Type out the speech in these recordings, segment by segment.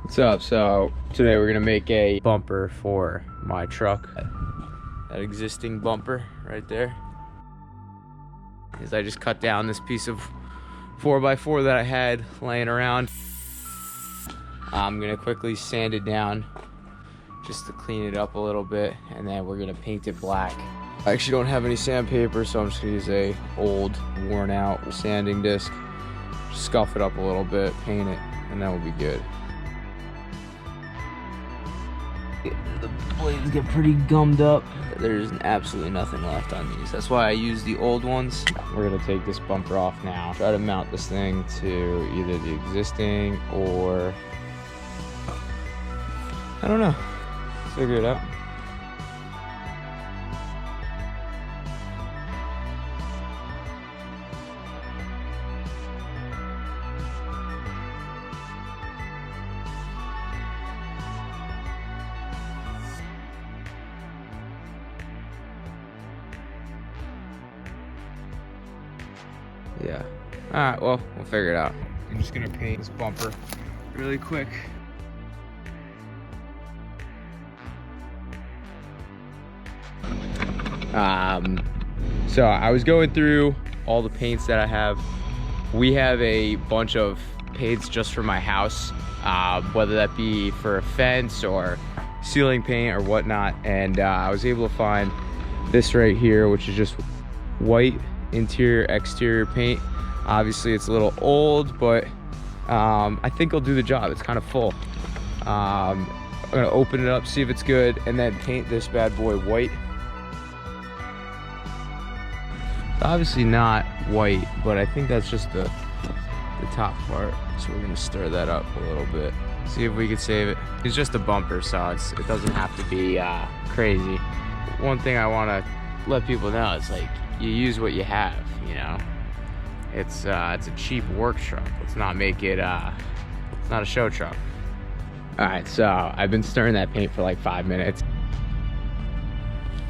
What's up? So today we're gonna make a bumper for my truck. That existing bumper right there is I just cut down this piece of 4x4 that I had laying around. I'm gonna quickly sand it down just to clean it up a little bit, and then we're gonna paint it black. I actually don't have any sandpaper, so I'm just gonna use a old worn out sanding disc. Just scuff it up a little bit, paint it, and that will be good. The blades get pretty gummed up. There's absolutely nothing left on these. That's why I use the old ones. We're gonna take this bumper off now. Try to mount this thing to either the existing or I don't know. Figure it out. Yeah. Alright, well, we'll figure it out. I'm just gonna paint this bumper really quick. So I was going through all the paints that I have. We have a bunch of paints just for my house, whether that be for a fence or ceiling paint or whatnot. And I was able to find this right here, which is just white interior exterior paint. Obviously it's a little old, but I think it'll do the job. It's kind of full. I'm gonna open it up, see if it's good, and then paint this bad boy white. It's obviously not white, but I think that's just the top part. So we're gonna stir that up a little bit, see if we can save it. It's just a bumper, so it doesn't have to be crazy. One thing I want to let people know is like, you use what you have, you know. It's a cheap work truck. Let's not make it it's not a show truck. All right, so I've been stirring that paint for like 5 minutes.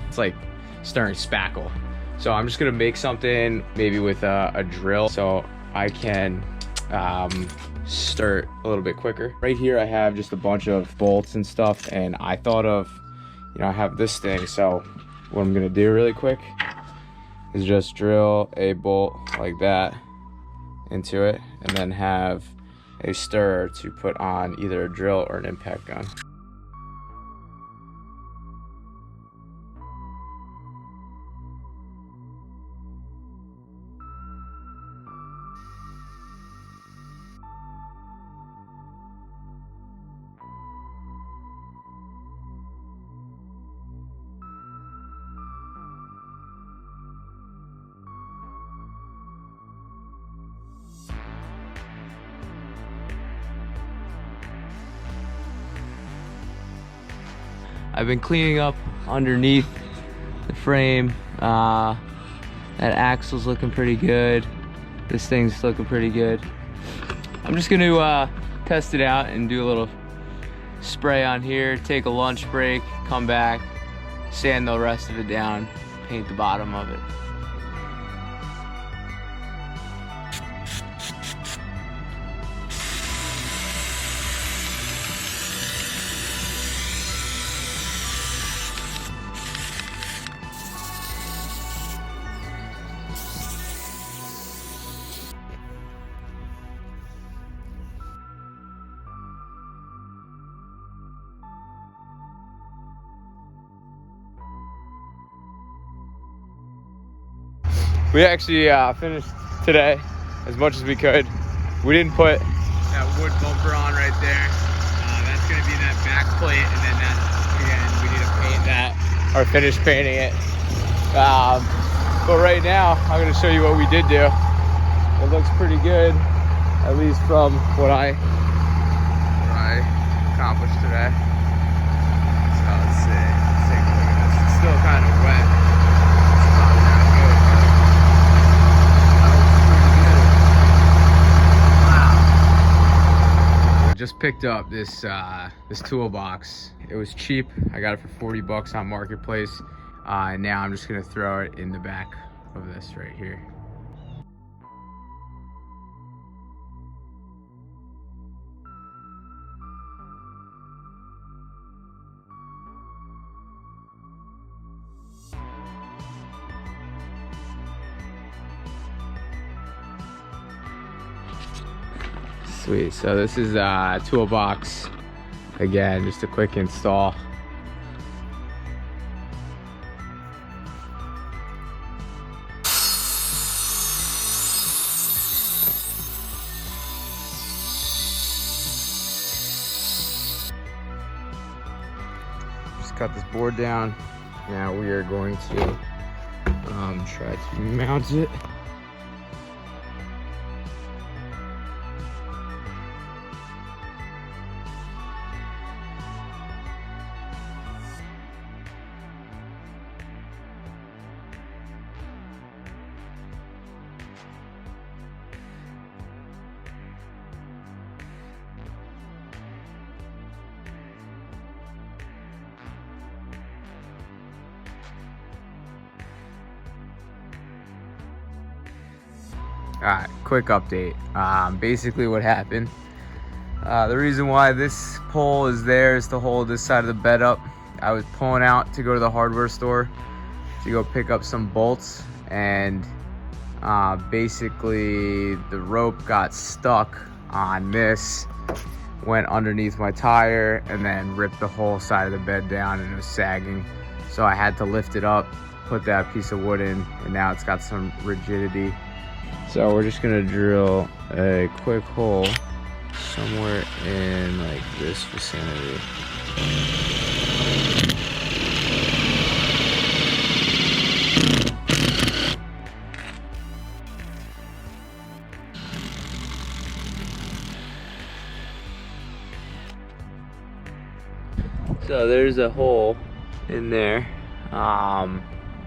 It's like stirring spackle. So I'm just gonna make something maybe with a drill so I can stir it a little bit quicker. Right here I have just a bunch of bolts and stuff, and I thought of, you know, I have this thing, so what I'm gonna do really quick is just drill a bolt like that into it, and then have a stirrer to put on either a drill or an impact gun. I've been cleaning up underneath the frame. That axle's looking pretty good. This thing's looking pretty good. I'm just gonna test it out and do a little spray on here, take a lunch break, come back, sand the rest of it down, paint the bottom of it. We actually finished today as much as we could. We didn't put that wood bumper on right there. That's gonna be that back plate, and then that, again, we need to paint that or finish painting it. But right now, I'm gonna show you what we did do. It looks pretty good, at least from what I accomplished today. So let's see. Let's take a look at this. It's still kind of wet. Just picked up this this toolbox. It was cheap. I got it for 40 bucks on Marketplace. And now I'm just gonna throw it in the back of this right here. Sweet. So this is Toolbox. Again, just a quick install. Just cut this board down. Now we are going to try to mount it. Alright, quick update. Basically what happened, the reason why this pole is there is to hold this side of the bed up. I was pulling out to go to the hardware store to go pick up some bolts, and basically the rope got stuck on this, went underneath my tire, and then ripped the whole side of the bed down, and it was sagging. So I had to lift it up, put that piece of wood in, and now it's got some rigidity. So we're just gonna drill a quick hole somewhere in like this vicinity. So there's a hole in there that I'm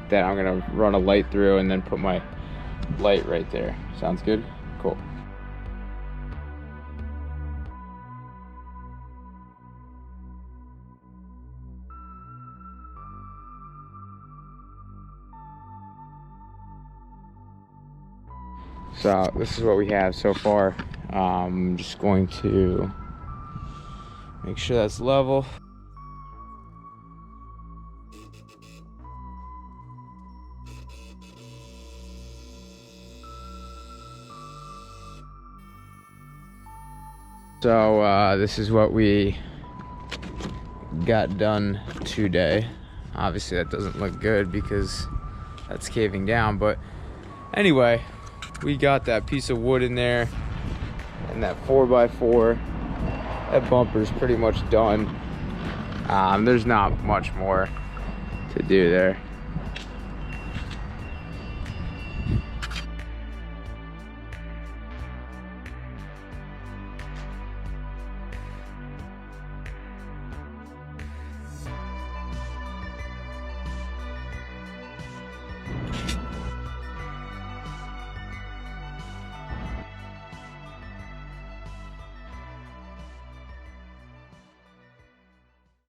gonna run a light through and then put my light right there. Sounds good? Cool. So this is what we have so far. I'm just going to make sure that's level. So this is what we got done today. Obviously that doesn't look good because that's caving down, but anyway, we got that piece of wood in there and that 4x4. That bumper's pretty much done. There's not much more to do there.